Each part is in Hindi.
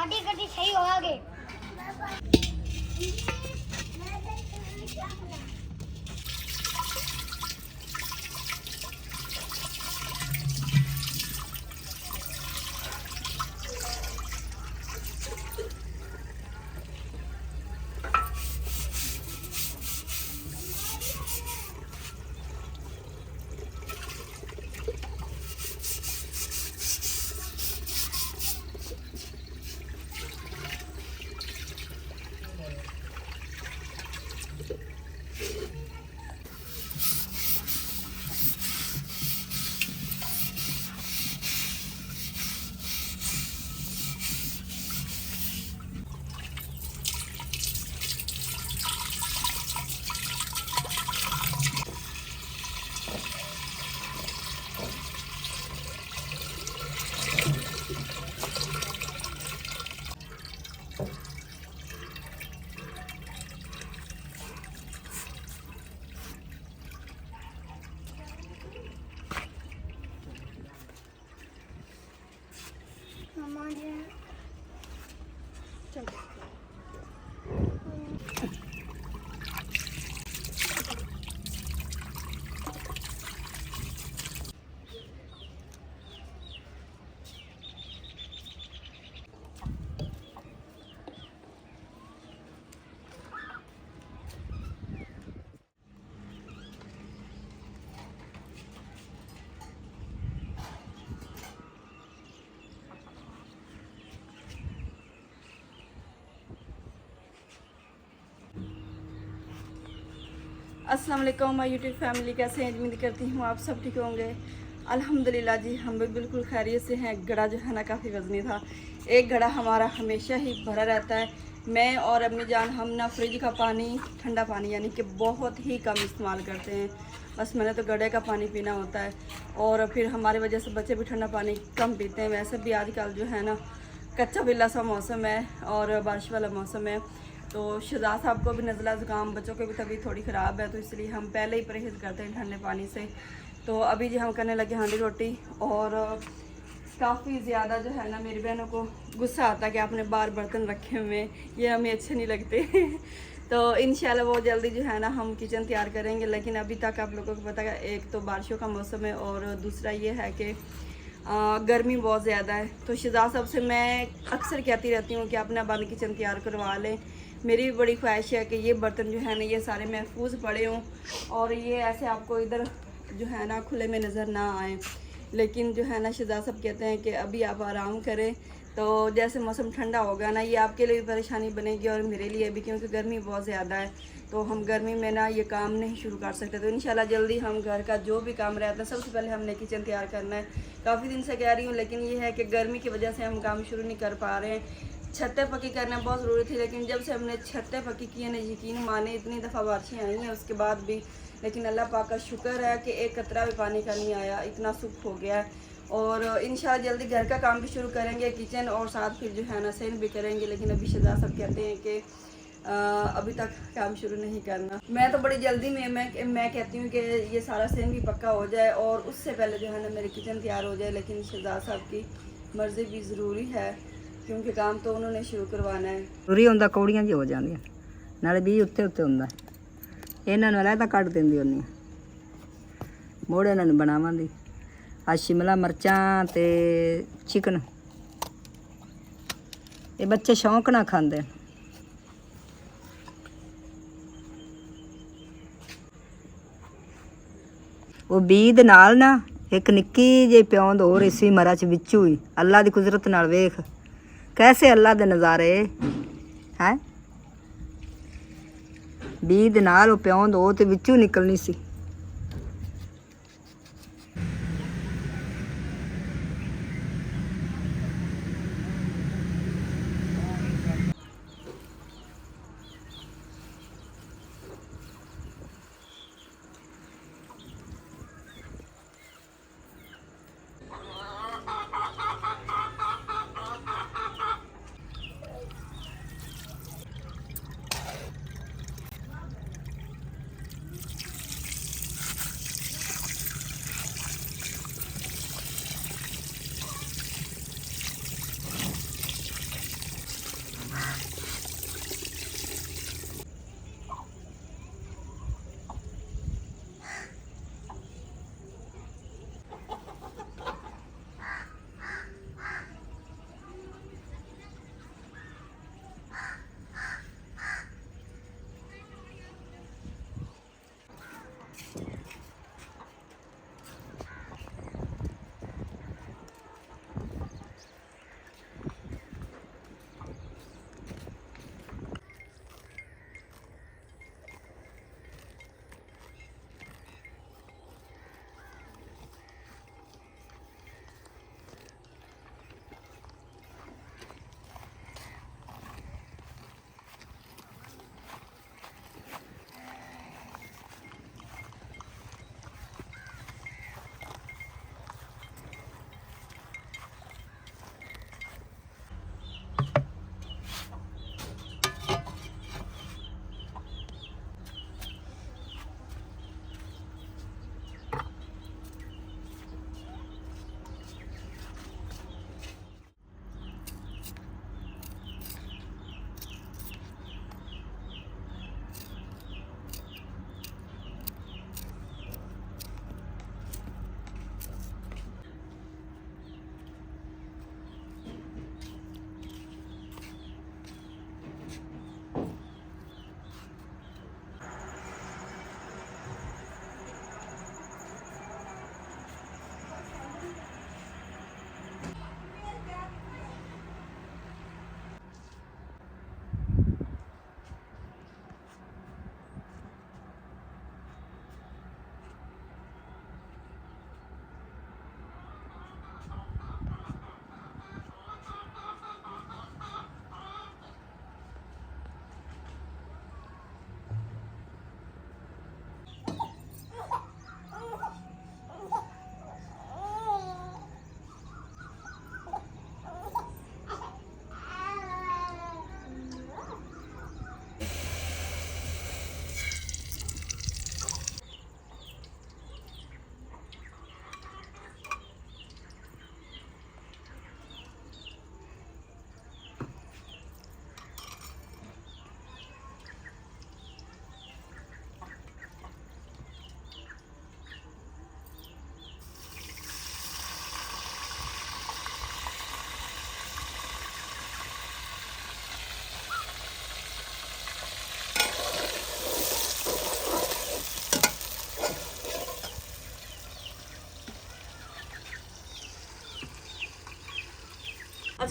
गाड़ी गाड़ी सही हो आगे। अस्सलाम वालेकुम माय यूट्यूब फैमिली, कैसे हैं? उम्मीद करती हूँ आप सब ठीक होंगे। अल्हम्दुलिल्लाह जी, हम भी बिल्कुल खैरियत से हैं। घड़ा जो है ना काफ़ी वज़नी था। एक घड़ा हमारा हमेशा ही भरा रहता है। मैं और अम्मी जान हम ना फ्रिज का पानी, ठंडा पानी यानी कि बहुत ही कम इस्तेमाल करते हैं। बस मैंने तो घड़े का पानी पीना होता है और फिर हमारी वजह से बच्चे भी ठंडा पानी कम पीते हैं। वैसे भी आजकल जो है ना कच्चा बिल्ला सा मौसम है और बारिश वाला मौसम है, तो शहजाद साहब को भी नज़ला ज़ुकाम, बच्चों की भी तबीयत थोड़ी ख़राब है, तो इसलिए हम पहले ही परहेज़ करते हैं ठंडे पानी से। तो अभी जी हम करने लगे हांडी रोटी और काफ़ी ज़्यादा जो है ना मेरी बहनों को गुस्सा आता है कि आपने बाहर बर्तन रखे हुए हैं, ये हमें अच्छे नहीं लगते तो इंशाल्लाह वो जल्दी जो है ना हम किचन तैयार करेंगे। लेकिन अभी तक आप लोगों को पता है, एक तो बारिशों का मौसम है और दूसरा ये है कि गर्मी बहुत ज़्यादा है। तो शहजाद साहब से मैं अक्सर कहती रहती हूँ कि अपना बंद किचन तैयार करवा लें। मेरी भी बड़ी ख्वाहिश है कि ये बर्तन जो है ना ये सारे महफूज पड़े हों और ये ऐसे आपको इधर जो है ना खुले में नज़र ना आए। लेकिन जो है ना शहजाद साहब कहते हैं कि अभी आप आराम करें, तो जैसे मौसम ठंडा होगा ना ये आपके लिए भी परेशानी बनेगी और मेरे लिए भी, क्योंकि गर्मी बहुत ज़्यादा है। तो हम गर्मी में ना ये काम नहीं शुरू कर सकते। तो इंशाल्लाह जल्दी हम घर का जो भी काम रहता है सबसे पहले हमने किचन तैयार करना है। काफ़ी दिन से कह रही हूँ, लेकिन ये है कि गर्मी की वजह से हम काम शुरू नहीं कर पा रहे हैं। छत्ते पक्की करना बहुत ज़रूरी थी, लेकिन जब से हमने छत्ते पक्की किए ना यकीन माने इतनी दफ़ा बारिशें आई हैं उसके बाद भी, लेकिन अल्लाह पाक का शुक्र है कि एक कतरा भी पानी का नहीं आया, इतना सुख हो गया है। और इंशाल्लाह जल्दी घर का काम भी शुरू करेंगे, किचन, और साथ फिर जो है ना सेल भी करेंगे। लेकिन अभी शहजाद साहब कहते हैं कि अभी तक काम शुरू नहीं करना। मैं तो बड़ी जल्दी में मैं कहती हूँ कि ये सारा सेन भी पक्का हो जाए और उससे पहले जो है ना मेरी किचन तैयार हो जाए। लेकिन शहजाद साहब की मर्ज़ी भी ज़रूरी है क्योंकि काम तो उन्होंने शुरू करवाना है। ਜ਼ਰੂਰੀ ਹੁੰਦਾ ਕੌੜੀਆਂ ਜੀ ਹੋ ਜਾਂਦੀਆਂ, ਨਾਲੇ ਵੀ ਉੱਤੇ ਉੱਤੇ ਹੁੰਦਾ। ਇਹਨਾਂ ਨੂੰ ਅਲੱਗ ਕੱਢ ਦਿੰਦੀ ਹੁੰਦੀ ਮੋੜ ਇਹਨਾਂ ਨੂੰ ਬਣਾਵਾਂਦੀ। ਆ ਸ਼ਿਮਲਾ ਮਿਰਚਾਂ ਤੇ ਚਿਕਨ ਇਹ ਬੱਚੇ ਸ਼ੌਂਕ ਨਾਲ ਖਾਂਦੇ। ਉਹ ਬੀਦ ਨਾਲ ਨਾ ਇੱਕ ਨਿੱਕੀ ਜਿਹੀ ਪਿਉਂਦ ਹੋ ਰਹੀ ਸੀ ਮਰਾਂ ਚ ਵਿੱਚੋਂ ਹੀ। ਅੱਲਾ ਦੀ ਕੁਦਰਤ ਨਾਲ ਵੇਖ कैसे अल्लाह दे नज़ारे है। बीद नाल प्योंद हो तो विचों निकलनी सी।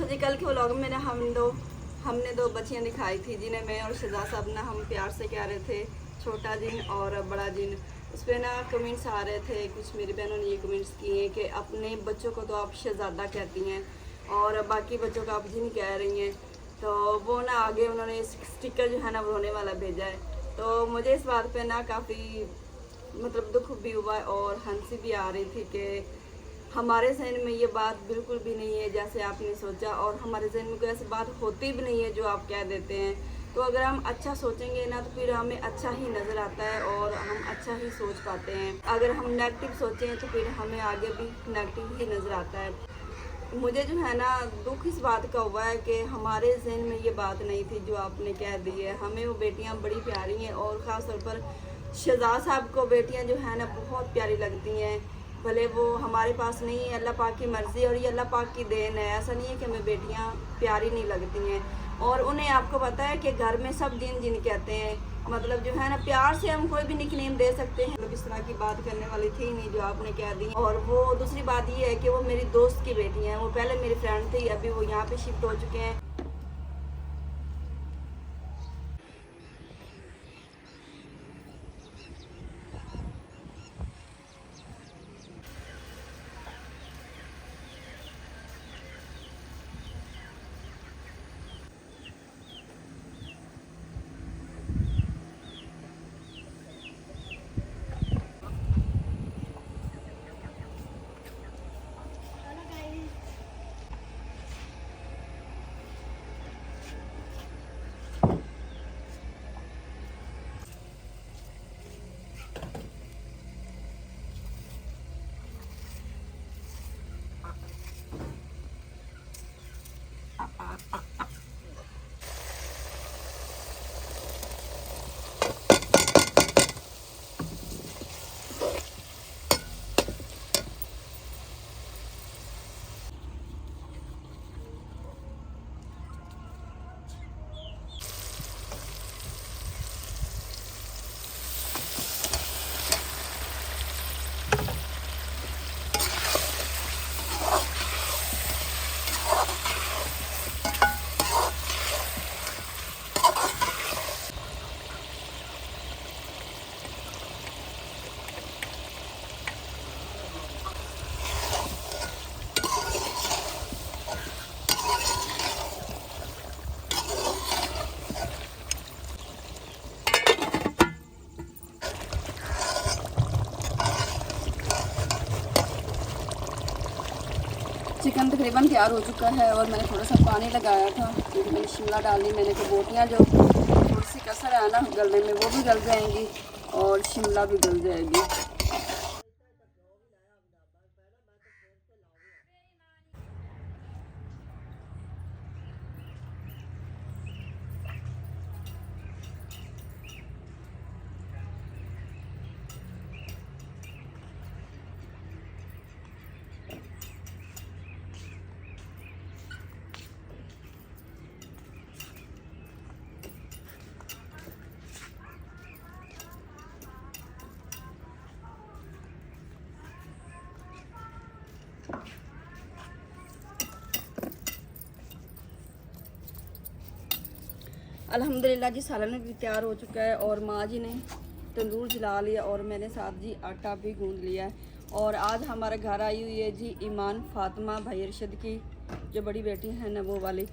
अच्छा जी, कल के व्लॉग में ना हमने दो बच्चियां दिखाई थी जिन्हें मैं और शहजाद साहब ना हम प्यार से कह रहे थे छोटा जिन और बड़ा जिन। उस पर ना कमेंट्स आ रहे थे, कुछ मेरी बहनों ने ये कमेंट्स किए कि अपने बच्चों को तो आप शहजादा कहती हैं और बाकी बच्चों को आप जिन कह रही हैं। तो वो ना आगे उन्होंने स्टिकर जो है ना वो रोने वाला भेजा है। तो मुझे इस बात पे ना काफ़ी मतलब दुख भी हुआ और हंसी भी आ रही थी कि हमारे जहन में ये बात बिल्कुल भी नहीं है जैसे आपने सोचा, और हमारे जहन में कोई ऐसी बात होती भी नहीं है जो आप कह देते हैं। तो अगर हम अच्छा सोचेंगे ना तो फिर हमें अच्छा ही नज़र आता है और हम अच्छा ही सोच पाते हैं। अगर हम नेगेटिव सोचें तो फिर हमें आगे भी नेगेटिव ही नज़र आता है। मुझे जो है ना दुख इस बात का हुआ है कि हमारे जहन में ये बात नहीं थी जो आपने कह दी है। हमें वो बेटियां बड़ी प्यारी हैं और ख़ास तौर पर शहजाद साहब को बेटियां जो है ना बहुत प्यारी लगती हैं। भले वो हमारे पास नहीं है, अल्लाह पाक की मर्ज़ी और ये अल्लाह पाक की देन है। ऐसा नहीं है कि हमें बेटियां प्यारी नहीं लगती हैं। और उन्हें आपको पता है कि घर में सब जिन जिन कहते हैं, मतलब जो है ना प्यार से हम कोई भी निकनेम दे सकते हैं। मतलब इस तरह की बात करने वाली थी नहीं जो आपने कह दी। और वो दूसरी बात ये है कि वो मेरी दोस्त की बेटी हैं, वो पहले मेरी फ्रेंड थी, अभी वो यहाँ पे शिफ्ट हो चुके हैं। चिकन तकरीबन तैयार हो चुका है और मैंने थोड़ा सा पानी लगाया था क्योंकि मैंने शिमला डालनी। मैंने तो बोटियाँ जो थोड़ी सी कसर है ना गलने में वो भी गल जाएंगी और शिमला भी गल जाएगी। अल्हम्दुलिल्लाह जी सालन भी तैयार हो चुका है और माँ जी ने तंदूर जला लिया और मैंने साथ जी आटा भी गूंद लिया है। और आज हमारे घर आई हुई है जी ईमान फातिमा भाई अरशद की जो बड़ी बेटी है ना वो वाली।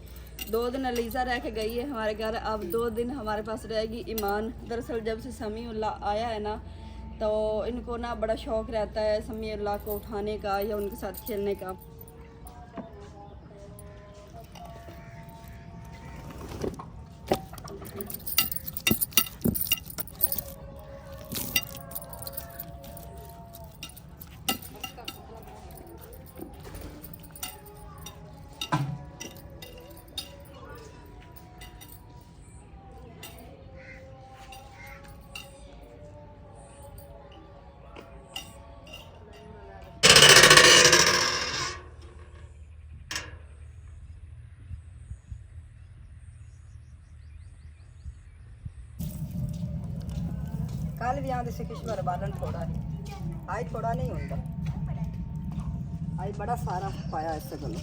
2 दिन अलीज़ा रह के गई है हमारे घर, अब 2 दिन हमारे पास रहेगी ईमान। दरअसल जब से समीउल्लाह आया है ना तो इनको ना बड़ा शौक़ रहता है समीउल्लाह को उठाने का या उनके साथ खेलने का। कल भी आते किश्वर बालन थोड़ा है, आज थोड़ा नहीं होता, आज बड़ा सारा पाया इस गलो।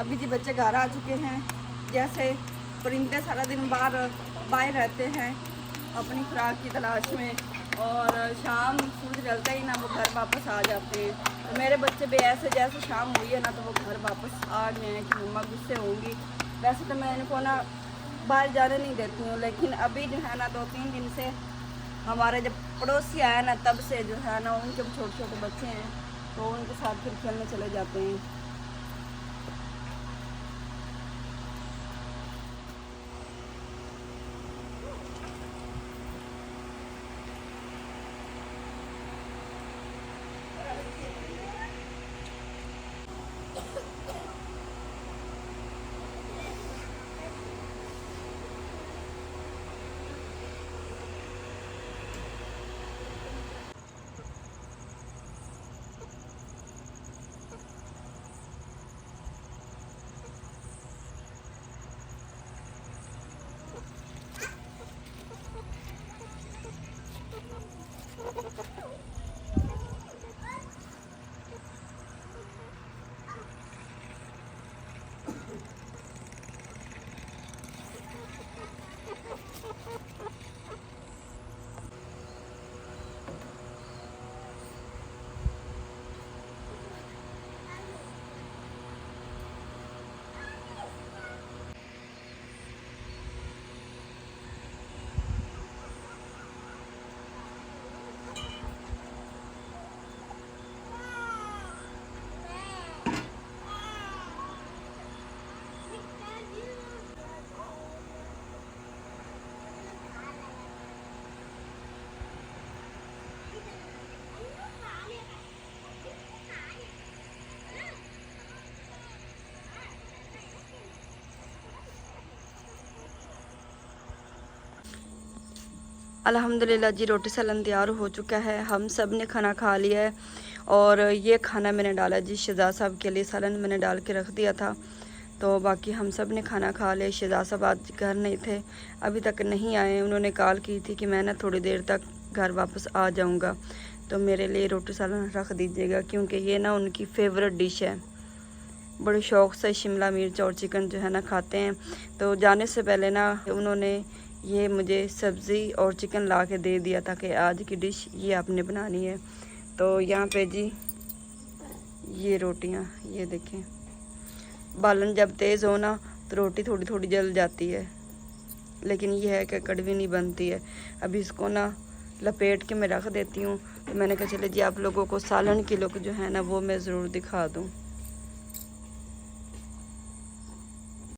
अभी जी बच्चे घर आ चुके हैं। जैसे परिंदे सारा दिन बाहर रहते हैं अपनी खुराक की तलाश में, और शाम सूरज ढलता ही ना वो घर वापस आ जाते हैं। तो मेरे बच्चे भी ऐसे, जैसे शाम हुई है ना तो वो घर वापस आ गए हैं कि मम्मा गुस्से होंगी। वैसे तो मैं इनको ना बाहर जाने नहीं देती हूँ, लेकिन अभी जो है ना 2-3 दिन से हमारे जब पड़ोसी आया ना तब से जो है ना उनके छोटे छोटे बच्चे हैं तो उनके साथ फिर खेलने चले जाते हैं। अल्हम्दुलिल्लाह जी, रोटी सालन तैयार हो चुका है। हम सब ने खाना खा लिया है और ये खाना मैंने डाला जी शहजाद साहब के लिए। सालन मैंने डाल के रख दिया था, तो बाकी हम सब ने खाना खा लिया। शहजाद साहब आज घर नहीं थे, अभी तक नहीं आए। उन्होंने कॉल की थी कि मैं ना थोड़ी देर तक घर वापस आ जाऊंगा, तो मेरे लिए रोटी सालन रख दीजिएगा, क्योंकि ये ना उनकी फेवरेट डिश है। बड़े शौक़ से शिमला मिर्च और चिकन जो है ना खाते हैं। तो जाने से पहले ना उन्होंने ये मुझे सब्ज़ी और चिकन ला के दे दिया था कि आज की डिश ये आपने बनानी है। तो यहाँ पे जी ये रोटियाँ, ये देखें, बालन जब तेज़ हो ना तो रोटी थोड़ी थोड़ी जल जाती है, लेकिन ये है कि कड़वी नहीं बनती है। अभी इसको ना लपेट के मैं रख देती हूँ। तो मैंने कहा चले जी आप लोगों को सालन की लुक जो है ना वो मैं ज़रूर दिखा दूँ।